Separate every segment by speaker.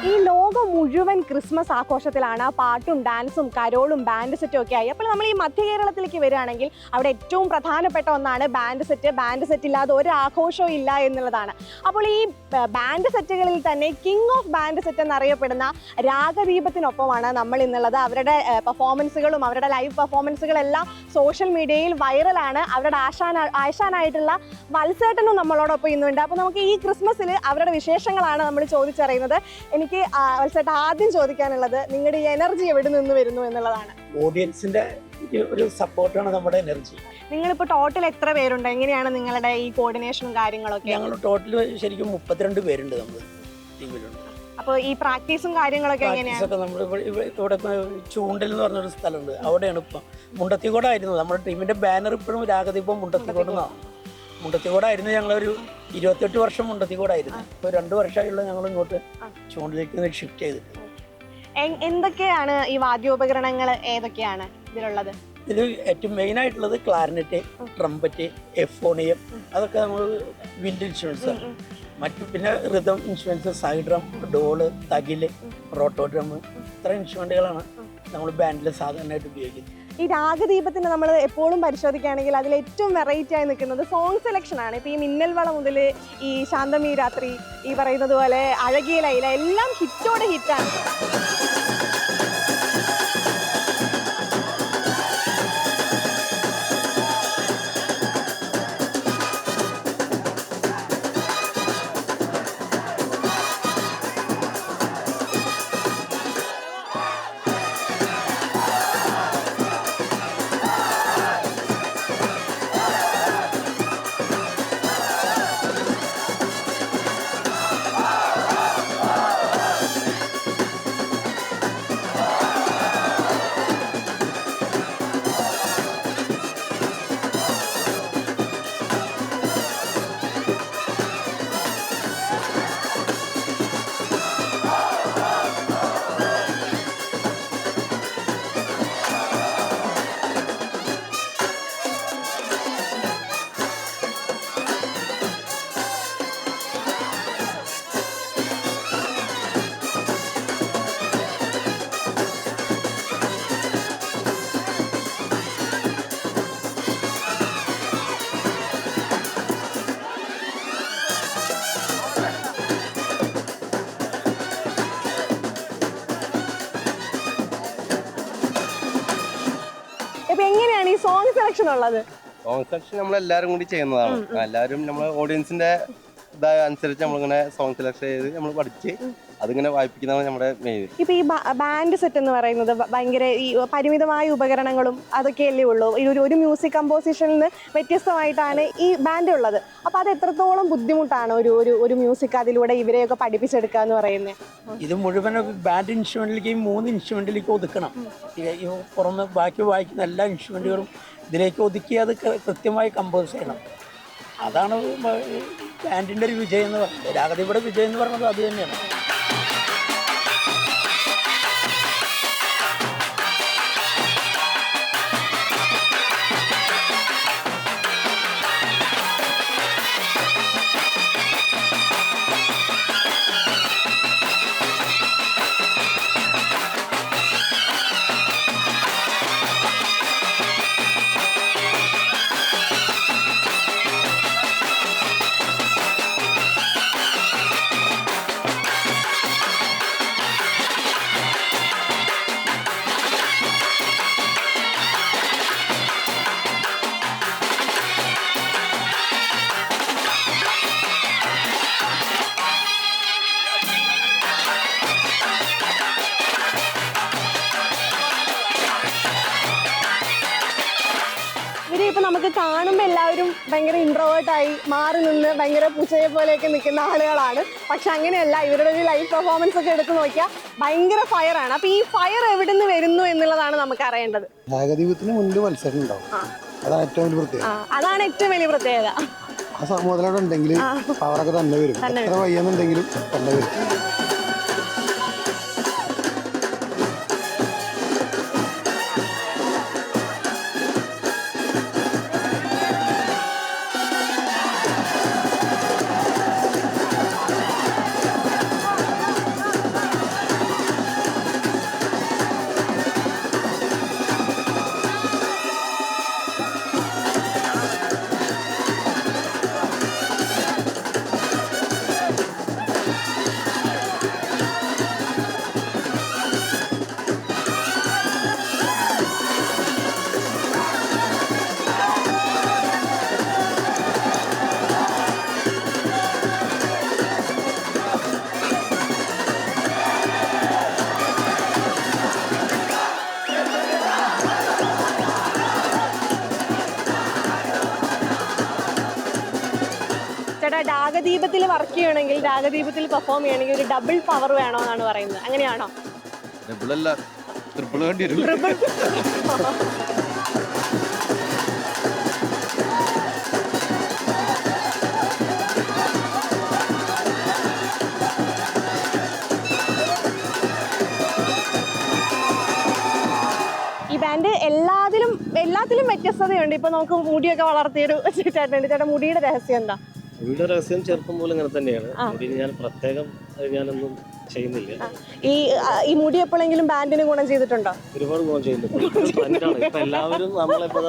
Speaker 1: ഈ ലോകം മുഴുവൻ ക്രിസ്മസ് ആഘോഷത്തിലാണ്. പാട്ടും ഡാൻസും കരോളും ബാൻഡ് സെറ്റും ഒക്കെ ആയി. അപ്പോൾ നമ്മൾ ഈ മധ്യ കേരളത്തിലേക്ക് വരികയാണെങ്കിൽ അവിടെ ഏറ്റവും പ്രധാനപ്പെട്ട ഒന്നാണ് ബാൻഡ് സെറ്റ്. ബാൻഡ് സെറ്റ് ഇല്ലാതെ ഒരു ആഘോഷവും ഇല്ല എന്നുള്ളതാണ്. അപ്പോൾ ഈ ബാൻഡ് സെറ്റുകളിൽ തന്നെ കിങ് ഓഫ് ബാൻഡ് സെറ്റ് എന്നറിയപ്പെടുന്ന രാഗദീപത്തിനൊപ്പമാണ് നമ്മൾ ഇന്നുള്ളത്. അവരുടെ പെർഫോമൻസുകളും അവരുടെ ലൈവ് പെർഫോമൻസുകളെല്ലാം സോഷ്യൽ മീഡിയയിൽ വൈറലാണ്. അവരുടെ ആശാനായിട്ടുള്ള വത്സേട്ടനും നമ്മളോടൊപ്പം ഇന്നുണ്ട്. അപ്പോൾ നമുക്ക് ഈ ക്രിസ്മസിൽ അവരുടെ വിശേഷങ്ങളാണ് നമ്മൾ ചോദിച്ചറിയുന്നത്. എനിക്ക് വത്സേട്ട ആദ്യം ചോദിക്കാനുള്ളത് നിങ്ങളുടെ ഈ എനർജി എവിടെ നിന്ന് വരുന്നു എന്നുള്ളതാണ്.
Speaker 2: ഓഡിയൻസിന്റെ ഒരു സപ്പോർട്ടാണ് നമ്മുടെ എനർജി.
Speaker 1: നിങ്ങളിപ്പോൾ ടോട്ടൽ എത്ര പേരുണ്ട്? എങ്ങനെയാണ് നിങ്ങളുടെ ഈ കോർഡിനേഷനും കാര്യങ്ങളൊക്കെ?
Speaker 2: ഞങ്ങൾ ടോട്ടൽ ശരിക്കും 32 പേരുണ്ട് നമ്മൾ ടീമിലുണ്ട്.
Speaker 1: അപ്പോൾ ഈ പ്രാക്ടീസും കാര്യങ്ങളൊക്കെ എങ്ങനെയാണ്?
Speaker 2: നമ്മൾ ഇവിടെ ചൂണ്ടൽ എന്ന് പറഞ്ഞൊരു സ്ഥലമുണ്ട്, അവിടെയാണ് ഇപ്പം. മുണ്ടത്തിക്കോടായിരുന്നു നമ്മുടെ ടീമിന്റെ ബാനർ. ഇപ്പോഴും രാഗദീപം മുണ്ടത്തിക്കോടെന്നാണ്. മുണ്ടത്തിക്കോടായിരുന്നു ഞങ്ങളൊരു 28 വർഷം മുണ്ടത്തിക്കോടായിരുന്നു. ഇപ്പോൾ 2 വർഷമായുള്ള ഞങ്ങൾ ഇങ്ങോട്ട് ചൂണ്ടലേക്ക് ഷിഫ്റ്റ് ചെയ്തിട്ട്.
Speaker 1: എന്തൊക്കെയാണ് ഈ വാദ്യോപകരണങ്ങൾ ഏതൊക്കെയാണ് ഇതിലുള്ളത്?
Speaker 2: ഇതിൽ ഏറ്റവും മെയിൻ ആയിട്ടുള്ളത് ക്ലാരിനെറ്റ്, ട്രംപറ്റ്, എഫോണിയം, അതൊക്കെ നമ്മൾ വിൻഡ് ഇൻസ്ട്രുമെന്റ്സ്. മറ്റു പിന്നെ rhythm instruments, side drum, dhol, thavil, roto drum, ഇത്ര ഇൻസ്ട്രുമെന്റുകളാണ് നമ്മൾ ബാൻഡിൽ സാധാരണയായിട്ട് ഉപയോഗിക്കുന്നത്.
Speaker 1: ഈ രാഗദീപത്തിന് നമ്മൾ എപ്പോഴും പരിശോധിക്കുകയാണെങ്കിൽ അതിൽ ഏറ്റവും വെറൈറ്റി ആയി നിൽക്കുന്നത് സോങ് സെലക്ഷൻ ആണ്. ഇപ്പോൾ ഈ മിന്നൽ വള മുതൽ ഈ ശാന്തമീ രാത്രി, ഈ പറയുന്നത് പോലെ അഴകിയ ലൈല, എല്ലാം ഹിറ്റോടെ ഹിറ്റാണ്. എങ്ങനെയാണ് ഈ സോങ് സെലക്ഷൻ ഉള്ളത്?
Speaker 3: സോങ് സെലക്ഷൻ നമ്മൾ എല്ലാവരും കൂടി ചെയ്യുന്നതാണ്. എല്ലാവരും നമ്മൾ ഓഡിയൻസിന്റെ അനുസരിച്ച് നമ്മളിങ്ങനെ സോങ് സെലക്ഷൻ ചെയ്ത് നമ്മൾ പഠിച്ച് അതിങ്ങനെ വായിപ്പിക്കുന്നതാണ് നമ്മുടെ മെയിൻ.
Speaker 1: ഇപ്പൊ ഈ ബാൻഡ് സെറ്റ് എന്ന് പറയുന്നത് ഭയങ്കര ഈ പരിമിതമായ ഉപകരണങ്ങളും അതൊക്കെയല്ലേ ഉള്ളൂ. ഒരു മ്യൂസിക് കമ്പോസിഷനിൽ നിന്ന് വ്യത്യസ്തമായിട്ടാണ് ഈ ബാൻഡ് ഉള്ളത്. അപ്പൊ അത് എത്രത്തോളം ബുദ്ധിമുട്ടാണ് ഒരു മ്യൂസിക് അതിലൂടെ ഇവരെയൊക്കെ പഠിപ്പിച്ചെടുക്കുക എന്ന് പറയുന്നത്?
Speaker 2: ഇത് മുഴുവൻ ബാൻഡ് ഇൻസ്ട്രുമെന്റിലേക്ക് 3 ഇൻസ്ട്രുമെന്റിലേക്ക് ഒതുക്കണം. പുറമെ ബാക്കി വായിക്കുന്ന എല്ലാ ഇൻസ്ട്രുമെന്റുകളും ഇതിലേക്ക് ഒതുക്കി അത് കൃത്യമായി കമ്പോസ് ചെയ്യണം. അതാണ് ബാൻഡിൻ്റെ ഒരു വിജയം എന്ന് പറയുന്നത്. രാഗദീപയുടെ വിജയം എന്ന് പറയുന്നത് അത് തന്നെയാണ്.
Speaker 1: ഇപ്പൊ നമുക്ക് കാണുമ്പോൾ എല്ലാവരും ഭയങ്കര ഇൻട്രോവേർട്ടായി മാറി നിന്ന് ഭയങ്കര പൂച്ചയെ പോലെയൊക്കെ നിൽക്കുന്ന ആളുകളാണ്. പക്ഷെ അങ്ങനെയല്ല, ഇവരുടെ ഒരു ലൈവ് പെർഫോമൻസ് ഒക്കെ എടുത്ത് നോക്കിയാൽ ഭയങ്കര ഫയറാണ്. അപ്പൊ ഈ ഫയർ എവിടെ നിന്ന് വരുന്നു എന്നുള്ളതാണ് നമുക്ക് അറിയേണ്ടത്.
Speaker 4: രാഗദീപത്തിന് മുന്നിൽ മത്സരം ഉണ്ടാവും, അതാണ് ഏറ്റവും വലിയ പ്രത്യേകത.
Speaker 1: അതാണ് ഏറ്റവും വലിയ പ്രത്യേകത.
Speaker 4: ആ സമൂഹത്തിലൂടെ ഉണ്ടെങ്കിൽ പവറൊക്കെ തന്നെ വരും. എത്ര വയ്യെന്നുണ്ടെങ്കിലും തന്നെ വരും.
Speaker 1: അല്ലെങ്കിൽ രാഗദീപത്തിൽ പെർഫോം ചെയ്യണമെങ്കിൽ ഒരു ഡബിൾ പവർ വേണോ എന്നാണ് പറയുന്നത്, അങ്ങനെയാണോ?
Speaker 3: ഡബിളല്ല, ട്രിപ്പിൾ വേണ്ടി വരും.
Speaker 1: ട്രിപ്പിൾ. ഈ ബാൻഡ് എല്ലാത്തിലും വ്യത്യസ്തതയുണ്ട്. ഇപ്പൊ നമുക്ക് മുടിയൊക്കെ വളർത്തിയൊരു ചേട്ടനുണ്ട്. ചേട്ടാ, മുടിയുടെ രഹസ്യം എന്താ?
Speaker 5: മുടിയുടെ രഹസ്യം ചെറുപ്പം പോലെ ഇങ്ങനെ തന്നെയാണ്. മുടി ഞാൻ പ്രത്യേകം ഞാനൊന്നും ചെയ്യുന്നില്ല.
Speaker 1: ഈ മുടി എപ്പോഴെങ്കിലും ബാൻഡിന് ഗുണം ചെയ്തിട്ടുണ്ടോ?
Speaker 5: ഒരുപാട് ഗുണം ചെയ്യുന്നുണ്ട്. ഇപ്പൊ എല്ലാവരും നമ്മളിപ്പോ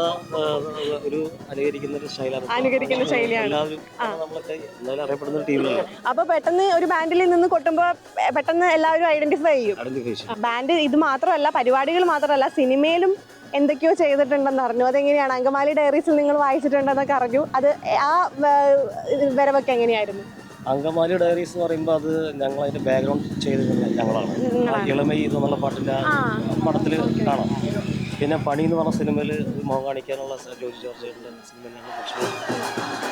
Speaker 5: ഒരു അനുകരിക്കുന്ന ഒരു ശൈലിയാണ്. എല്ലാവരും നമ്മളൊക്കെ എന്തായാലും അറിയപ്പെടുന്ന ഒരു ടീമിലാണ്.
Speaker 1: അപ്പൊ പെട്ടെന്ന് ഒരു ബാൻഡിൽ നിന്ന് കൊട്ടുമ്പോ പെട്ടെന്ന് എല്ലാവരും ഐഡന്റിഫൈ ചെയ്യും. ബാൻഡ് ഇത് മാത്രമല്ല, പരിപാടികൾ മാത്രമല്ല, സിനിമയിലും എന്തൊക്കെയോ ചെയ്തിട്ടുണ്ടെന്ന് അറിഞ്ഞു. അതെങ്ങനെയാണ്? അങ്കമാലി ഡയറീസിൽ നിങ്ങൾ വായിച്ചിട്ടുണ്ടെന്നൊക്കെ അറിഞ്ഞു. അത് ആ വരവൊക്കെ എങ്ങനെയായിരുന്നു?
Speaker 5: അങ്കമാലി ഡയറീസ് എന്ന് പറയുമ്പോൾ അത് ഞങ്ങൾ അതിന്റെ ബാക്ക്ഗ്രൗണ്ട് ചെയ്തിരുന്നത് ഞങ്ങളാണ്. ഇളമയി എന്നുള്ള പാട്ടിന്റെ പടത്തിൽ കാണാം. പിന്നെ പണി എന്ന് പറഞ്ഞ സിനിമയിൽ മുഖം കാണിക്കാനുള്ള ജോലി ജോർജിന്റെ സിനിമ ഞങ്ങൾ പക്ഷേ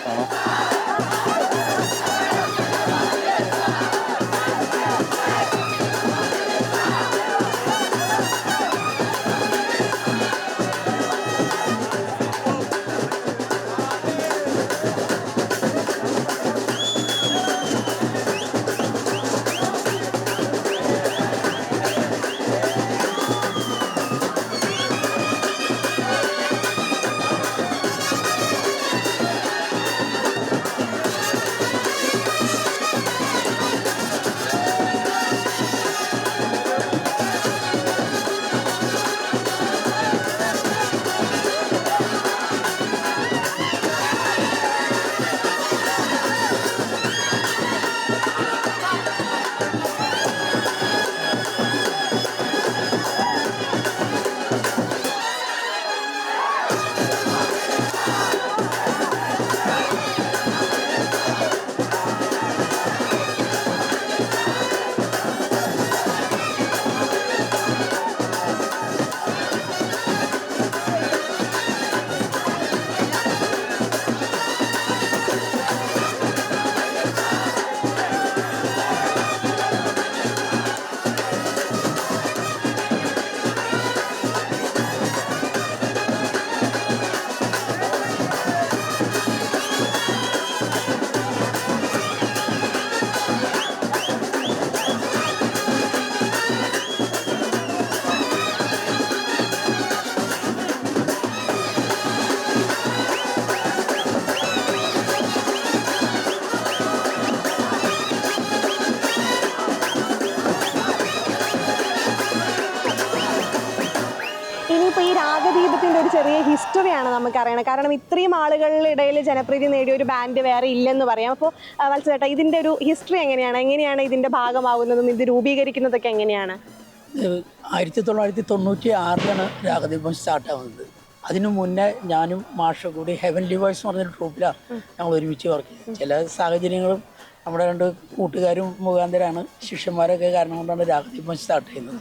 Speaker 5: കാണാം.
Speaker 1: ഇനിയിപ്പോൾ ഈ രാഗദീപത്തിൻ്റെ ഒരു ചെറിയ ഹിസ്റ്ററിയാണ് നമുക്കറിയണം. കാരണം ഇത്രയും ആളുകളുടെ ഇടയിൽ ജനപ്രീതി നേടിയ ഒരു ബാൻഡ് വേറെ ഇല്ലെന്ന് പറയാം. അപ്പോൾ വത്സേട്ടാ, ഇതിൻ്റെ ഒരു ഹിസ്റ്ററി എങ്ങനെയാണ് ഇതിൻ്റെ ഭാഗമാകുന്നതും ഇത് രൂപീകരിക്കുന്നതൊക്കെ എങ്ങനെയാണ്?
Speaker 2: 1996 രാഗദീപം സ്റ്റാർട്ടാവുന്നത്. അതിനു മുന്നേ ഞാനും മാഷും കൂടി ഹെവൻലി വോയ്സ് എന്ന് പറഞ്ഞൊരു ട്രൂപ്പിലാണ് ഞങ്ങൾ ഒരുമിച്ച് വർക്ക് ചെയ്തത്. ചില സാഹചര്യങ്ങളും നമ്മുടെ രണ്ട് കൂട്ടുകാരും മുഖാന്തരമാണ്, ശിഷ്യന്മാരൊക്കെ കാരണം കൊണ്ടാണ് രാഗദീപം സ്റ്റാർട്ട് ചെയ്യുന്നത്.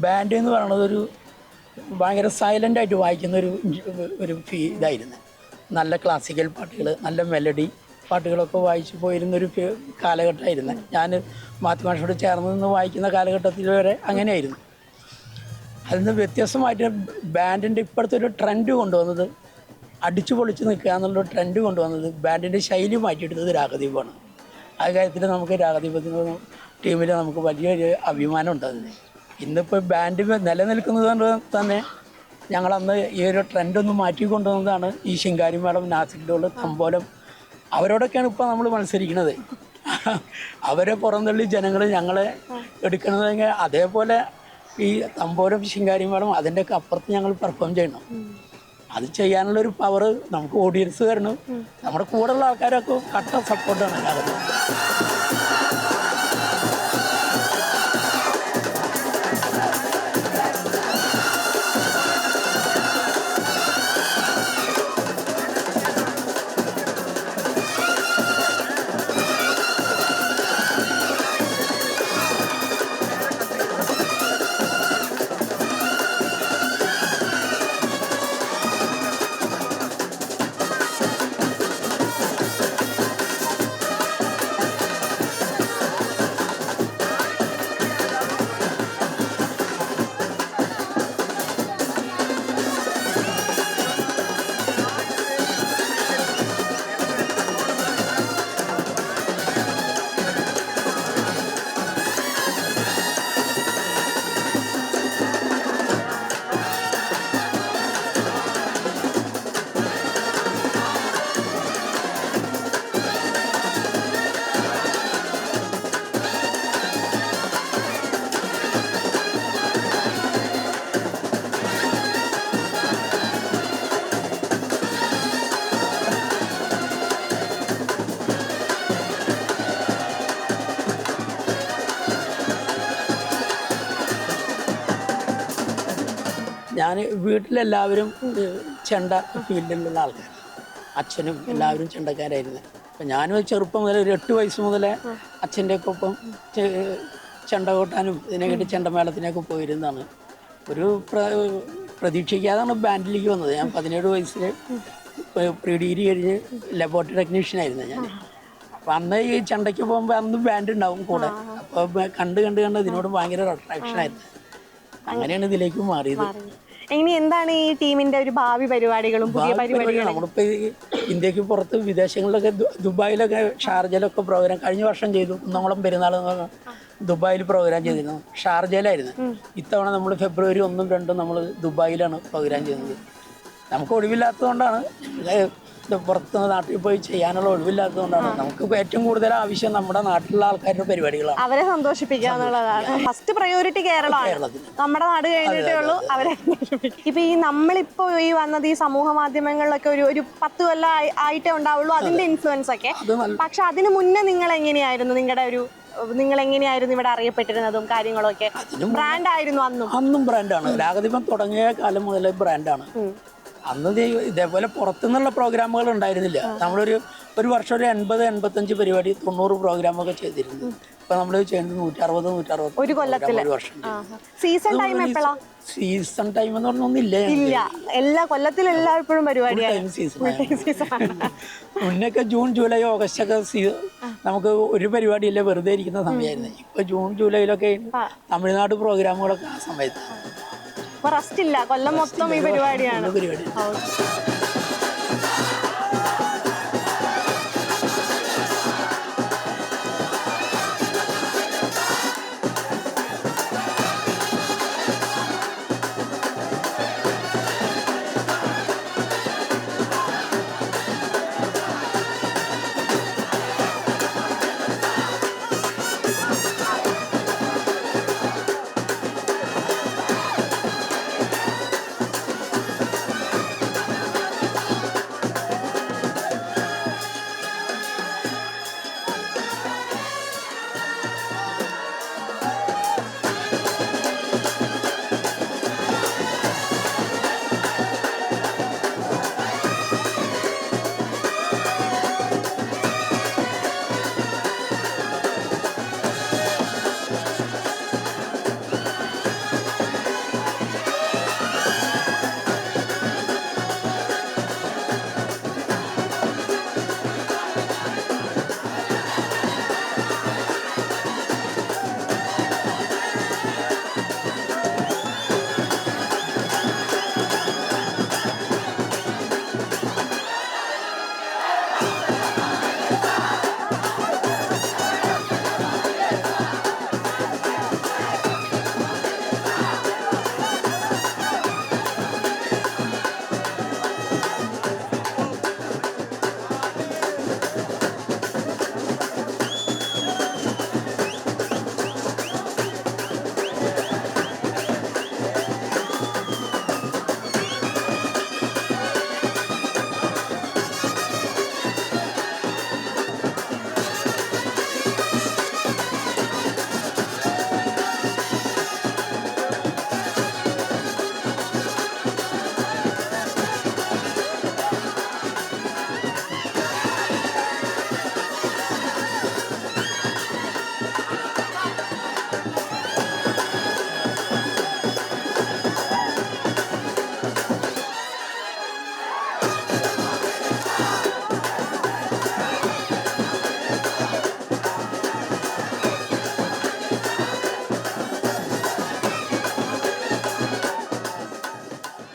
Speaker 2: ബാൻഡ് എന്ന് പറയുന്നത് ഒരു ഭയങ്കര സൈലൻ്റായിട്ട് വായിക്കുന്ന ഒരു ഇതായിരുന്നു. നല്ല ക്ലാസിക്കൽ പാട്ടുകൾ, നല്ല മെലഡി പാട്ടുകളൊക്കെ വായിച്ചു പോയിരുന്നൊരു കാലഘട്ടമായിരുന്നു. ഞാൻ മാത്യുമാഷോട് ചേർന്ന് നിന്ന് വായിക്കുന്ന കാലഘട്ടത്തിൽ വരെ അങ്ങനെയായിരുന്നു. അതിൽ നിന്ന് വ്യത്യസ്തമായിട്ട് ബാൻഡിൻ്റെ ഇപ്പോഴത്തെ ഒരു ട്രെൻഡ് കൊണ്ടുവന്നത്, അടിച്ചു പൊളിച്ച് നിൽക്കുക എന്നുള്ളൊരു ട്രെൻഡ് കൊണ്ടുവന്നത്, ബാൻഡിൻ്റെ ശൈലി മാറ്റിയെടുത്തത് രാഗദീപമാണ്. ആ കാര്യത്തിൽ നമുക്ക് രാഗദീപത്തിൻ്റെ ടീമിൽ നമുക്ക് വലിയൊരു അഭിമാനം ഉണ്ടാകുന്നത്. ഇന്നിപ്പോൾ ബാൻഡ് നിലനിൽക്കുന്നത് കൊണ്ട് തന്നെ ഞങ്ങളന്ന് ഈ ഒരു ട്രെൻഡൊന്ന് മാറ്റിക്കൊണ്ടുവന്നതാണ് ഈ ശിങ്കാരി മേളം, നാസിക് ഡോൾ, തമ്പോലം. അവരോടൊക്കെയാണ് ഇപ്പോൾ നമ്മൾ മത്സരിക്കുന്നത്. അവരെ പുറന്തള്ളി ജനങ്ങൾ ഞങ്ങളെ എടുക്കണമെങ്കിൽ അതേപോലെ ഈ തമ്പോലം, ശിങ്കാരി മേളം അതിൻ്റെയൊക്കെ അപ്പുറത്ത് ഞങ്ങൾ പെർഫോം ചെയ്യണം. അത് ചെയ്യാനുള്ളൊരു പവർ നമുക്ക് ഓഡിയൻസ് തരണം. നമ്മുടെ കൂടെയുള്ള ആൾക്കാരൊക്കെ കട്ട സപ്പോർട്ടാണ് എല്ലാവരും. ഞാൻ വീട്ടിലെല്ലാവരും ചെണ്ട ഫീൽഡിലുള്ള ആൾക്കാർ, അച്ഛനും എല്ലാവരും ചെണ്ടക്കാരായിരുന്നു. അപ്പം ഞാനും ചെറുപ്പം മുതൽ ഒരു 8 വയസ്സ് മുതലേ അച്ഛൻ്റെയൊക്കെ ഒപ്പം ചെണ്ട കൊട്ടാനും ഇതിനെക്കാട്ടി ചെണ്ടമേളത്തിനൊക്കെ പോയിരുന്നതാണ്. ഒരു പ്രതീക്ഷിക്കാതാണ് ബാൻഡിലേക്ക് വന്നത്. ഞാൻ 17 വയസ്സിൽ പ്രീ ഡിഗ്രി കഴിഞ്ഞ് ലബോറട്ടറി ടെക്നീഷ്യനായിരുന്നു ഞാൻ. അപ്പം അന്ന് ഈ ചെണ്ടയ്ക്ക് പോകുമ്പോൾ അന്ന് ബാൻഡ് ഉണ്ടാവും കൂടെ. അപ്പോൾ കണ്ട് ഇതിനോട് ഭയങ്കര അട്രാക്ഷനായിരുന്നു. അങ്ങനെയാണ് ഇതിലേക്ക് മാറിയത്.
Speaker 1: ഇനി എന്താണ് ഈ ടീമിന്റെ ഒരു ഭാവി പരിപാടികളും പുതിയ പരിപാടികളും?
Speaker 2: നമ്മളിപ്പോൾ ഇന്ത്യക്ക് പുറത്ത് വിദേശങ്ങളിലൊക്കെ ദുബായിലൊക്കെ ഷാർജയിലൊക്കെ പ്രോഗ്രാം കഴിഞ്ഞ വർഷം ചെയ്തു. കുന്നംകുളം പെരുന്നാൾ ദുബായിൽ പ്രോഗ്രാം ചെയ്തിരുന്നു. ഷാർജയിലായിരുന്നു. ഇത്തവണ നമ്മൾ ഫെബ്രുവരി 1, 2 നമ്മൾ ദുബായിലാണ് പ്രോഗ്രാം ചെയ്യുന്നത്. നമുക്ക് ഒഴിവില്ലാത്തതുകൊണ്ടാണ്, പുറത്ത് നാട്ടിൽ പോയി ചെയ്യാനുള്ള ഒഴിവില്ലാത്തതുകൊണ്ടാണ്. നമുക്ക് ഏറ്റവും കൂടുതൽ ആവശ്യം നമ്മുടെ നാട്ടിലുള്ള ആൾക്കാരുടെ പരിപാടികളാണ്.
Speaker 1: അവരെ സന്തോഷിപ്പിക്കുക എന്നുള്ളതാണ് ഫസ്റ്റ് പ്രയോറിറ്റി. കേരളമാണ്, നമ്മുടെ നാട് കഴിഞ്ഞിട്ടേ ഉള്ളൂ അവരെ സന്തോഷിപ്പിക്കുക. ഇപ്പൊ ഈ നമ്മളിപ്പോ ഈ വന്നത് ഈ സമൂഹ മാധ്യമങ്ങളിലൊക്കെ ഒരു 10 കൊല്ലം ആയിട്ടേ ഉണ്ടാവുള്ളൂ അതിന്റെ ഇൻഫ്ലുവൻസ് ഒക്കെ. പക്ഷെ അതിന് മുന്നേ നിങ്ങൾ എങ്ങനെയായിരുന്നു ഇവിടെ അറിയപ്പെട്ടിരുന്നതും കാര്യങ്ങളൊക്കെ? ബ്രാൻഡ് ആയിരുന്നു അന്നും
Speaker 2: ബ്രാൻഡാണ്. രാഗദീപം തുടങ്ങിയ കാലം മുതലേ ബ്രാൻഡാണ്. അന്ന് ഇതേപോലെ പുറത്തുനിന്നുള്ള പ്രോഗ്രാമുകൾ ഉണ്ടായിരുന്നില്ല. നമ്മളൊരു വർഷം ഒരു 80-85 പരിപാടി 90 പ്രോഗ്രാമൊക്കെ ചെയ്തിരുന്നു. ഇപ്പൊ നമ്മൾ ചെയ്യുന്നത് 160
Speaker 1: ഒരു കൊല്ലത്തിൽ.
Speaker 2: ഒരു വർഷം.
Speaker 1: സീസൺ ടൈം എപ്പോഴാ?
Speaker 2: സീസൺ ടൈം എന്ന് പറഞ്ഞൊന്നുമില്ല.
Speaker 1: എല്ലാ കൊല്ലത്തിൽ എല്ലായ്പ്പോഴും പരിപാടിയാണ്.
Speaker 2: മുന്നൊക്കെ ജൂൺ, ജൂലൈ, ഓഗസ്റ്റ് ഒക്കെ നമുക്ക് ഒരു പരിപാടിയല്ലേ വെറുതെ ഇരിക്കുന്ന സമയമായിരുന്നു. ഇപ്പൊ ജൂൺ, ജൂലൈയിലൊക്കെ തമിഴ്നാട് പ്രോഗ്രാമുകളൊക്കെ ആ സമയത്ത്.
Speaker 1: റെസ്റ്റ് ഇല്ല, കൊല്ലം മൊത്തം ഈ പരിപാടിയാണ്.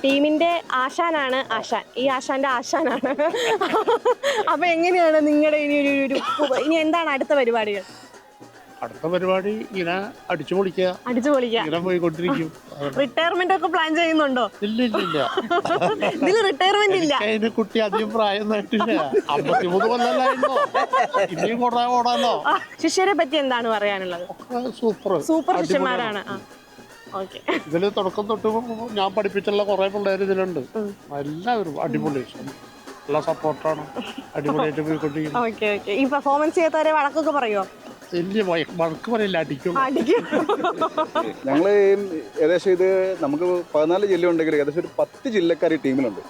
Speaker 1: ടീമിന്റെ ആശാനാണ് ആശാൻ. ഈ ആശാന്റെ ആശാനാണ്. അപ്പൊ എങ്ങനെയാണ് നിങ്ങളുടെ ഇനി എന്താണ് അടുത്ത പരിപാടികൾ?
Speaker 6: അടുത്ത പരിപാടി ഇങ്ങനെ അടിച്ചു പൊളിക്കുക, ഇങ്ങനെ പോയിക്കൊണ്ടിരിക്കും.
Speaker 1: റിട്ടയർമെന്റ് ഒക്കെ പ്ലാൻ ചെയ്യുന്നുണ്ടോ?
Speaker 6: ഇല്ല
Speaker 1: ഇതിൽ റിട്ടയർമെന്റ് ഇല്ല.
Speaker 6: അതിന് കുട്ടി അധികം പ്രായം ആയിട്ടില്ല, 53 കൊല്ലമല്ലോ, ഇനിയും ഓടാനോ.
Speaker 1: ശിഷ്യരെ പറ്റി എന്താണ് പറയാനുള്ളത്? സൂപ്പർ ശിഷ്യന്മാരാണ്.
Speaker 6: ഇതില് തുടക്കം തൊട്ട് ഞാൻ പഠിപ്പിച്ചുള്ള കുറെ പിള്ളേർ ഇതിലുണ്ട്. എല്ലാവരും അടിപൊളി, നല്ല സപ്പോർട്ടാണ്, അടിപൊളിയായിട്ട് പോയിക്കൊണ്ടിരിക്കുന്നത്.
Speaker 1: ഈ പെർഫോമൻസ് ചെയ്യാത്തവരെ വഴക്കൊക്കെ പറയുമോ?
Speaker 6: വലിയ വഴക്ക് പറയില്ല, അടിക്കും.
Speaker 1: അടിക്കും.
Speaker 7: ഞങ്ങൾ ഏകദേശം ഇത് നമുക്ക് 14 ജില്ല ഉണ്ടെങ്കിൽ ഏകദേശം ഒരു 10 ജില്ലക്കാർ ഈ ടീമിലുണ്ട്.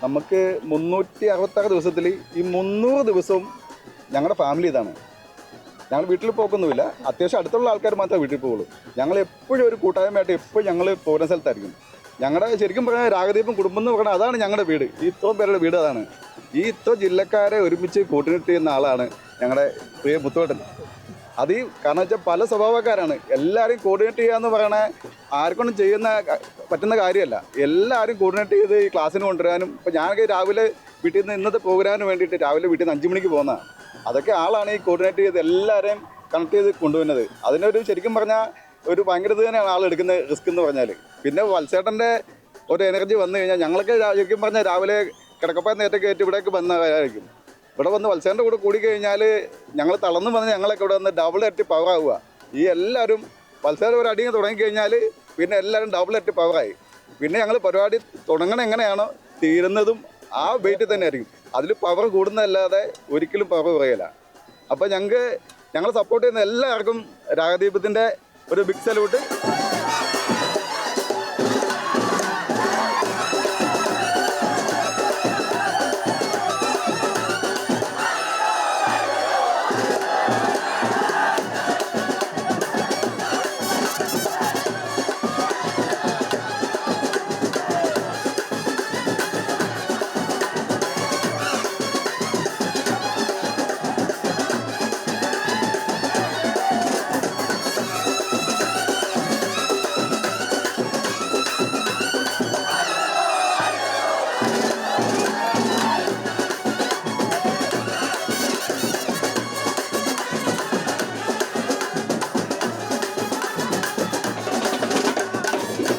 Speaker 7: നമുക്ക് 366 ദിവസത്തിൽ ഈ 300 ദിവസവും ഞങ്ങളുടെ ഫാമിലി ഇതാണ്. ഞങ്ങൾ വീട്ടിൽ പോക്കൊന്നുമില്ല, അത്യാവശ്യം അടുത്തുള്ള ആൾക്കാർ മാത്രമേ വീട്ടിൽ പോകുള്ളൂ. ഞങ്ങൾ എപ്പോഴും ഒരു കൂട്ടായ്മയായിട്ട് എപ്പോഴും ഞങ്ങൾ പോകുന്ന സ്ഥലത്തായിരിക്കും. ഞങ്ങളുടെ ശരിക്കും പറഞ്ഞാൽ രാഗദീപം കുടുംബം എന്ന് പറഞ്ഞാൽ അതാണ് ഞങ്ങളുടെ വീട്. ഈ ഇത്രയും പേരുടെ വീട് അതാണ്. ഈ ഇത്ര ജില്ലക്കാരെ ഒരുമിച്ച് കോർഡിനേറ്റ് ചെയ്യുന്ന ആളാണ് ഞങ്ങളുടെ പ്രിയ മുത്തുവേട്ടൻ. അത് ഈ കാരണം വെച്ചാൽ പല സ്വഭാവക്കാരാണ്. എല്ലാവരെയും കോർഡിനേറ്റ് ചെയ്യുക എന്ന് പറയണേ ആർക്കൊന്നും പറ്റുന്ന കാര്യമല്ല. എല്ലാവരും കോർഡിനേറ്റ് ചെയ്ത് ഈ ക്ലാസ്സിന് കൊണ്ടുവരാനും. ഇപ്പോൾ ഞാനൊക്കെ രാവിലെ വീട്ടിൽ നിന്ന് ഇന്നത്തെ പ്രോഗ്രാമിന് വേണ്ടിയിട്ട് രാവിലെ വീട്ടിൽ നിന്ന് 5 മണിക്ക് പോകുന്നതാണ്. അതൊക്കെ ആളാണ് ഈ കോർഡിനേറ്റ് ചെയ്ത് എല്ലാവരെയും കണക്ട് ചെയ്ത് കൊണ്ടുവരുന്നത്. അതിനൊരു ശരിക്കും പറഞ്ഞാൽ ഒരു ഭയങ്കര ഇത് തന്നെയാണ് ആളെടുക്കുന്ന റിസ്ക് എന്ന് പറഞ്ഞാൽ. പിന്നെ വത്സേട്ടൻ്റെ ഒരു എനർജി വന്നു കഴിഞ്ഞാൽ ഞങ്ങൾക്ക് ശരിക്കും പറഞ്ഞാൽ രാവിലെ കിടക്കപ്പായ നേരത്തെ കയറ്റി ഇവിടേക്ക് വന്നതായിരിക്കും. ഇവിടെ വന്ന് വത്സേട്ടൻ്റെ കൂടെ കൂടിക്കഴിഞ്ഞാൽ ഞങ്ങൾ തളർന്നു വന്ന് ഞങ്ങളൊക്കെ ഇവിടെ വന്ന് ഡബിൾ ഇരട്ടി പവറാവുക. ഈ എല്ലാവരും വത്സേട്ടൻ ഒരു അടിങ്ങ് തുടങ്ങിക്കഴിഞ്ഞാൽ പിന്നെ എല്ലാവരും ഡബിൾ ഇരട്ടി പവറായി. പിന്നെ ഞങ്ങൾ പരിപാടി തുടങ്ങണ എങ്ങനെയാണോ തീരുന്നതും ആ വെയിറ്റ് തന്നെ ആയിരിക്കും. അതിൽ പവർ കൂടുന്നതല്ലാതെ ഒരിക്കലും പവർ കുറയില്ല. അപ്പോൾ ഞങ്ങൾ സപ്പോർട്ട് ചെയ്യുന്ന എല്ലാവർക്കും രാഗദീപത്തിൻ്റെ ഒരു ബിഗ് സല്യൂട്ട്.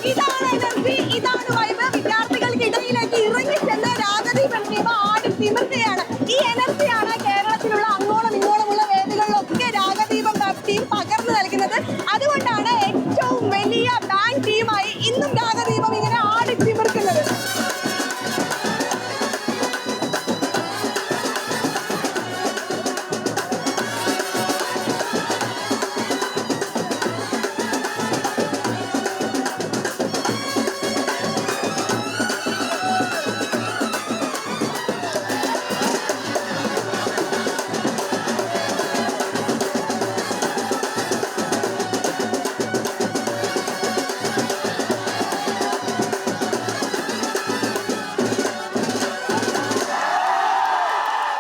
Speaker 1: ഇതാണ് എനർജി, ഇതാണ് വൈബ്. വിദ്യാർത്ഥികൾക്കിടയിലേക്ക് ഇറങ്ങി ചെന്ന് രാഗദീപം ടീം ആടി തിമിർക്കുകയാണ്. ഈ എനർജിയാണ് കേരളത്തിലുള്ള അങ്ങോളം ഇങ്ങോളമുള്ള വേദികളിലൊക്കെ രാഗദീപം ടീം പകർന്നു നൽകുന്നത്. അതുകൊണ്ടാണ് ഏറ്റവും വലിയ ബാൻഡ് ടീമായി ഇന്നും രാഗദീപം ഇങ്ങനെ ആടി തിമിർക്കുന്നത്.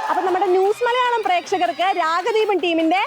Speaker 1: അപ്പൊ നമ്മുടെ ന്യൂസ് മലയാളം പ്രേക്ഷകർക്ക് രാഗദീപം ടീമിന്റെ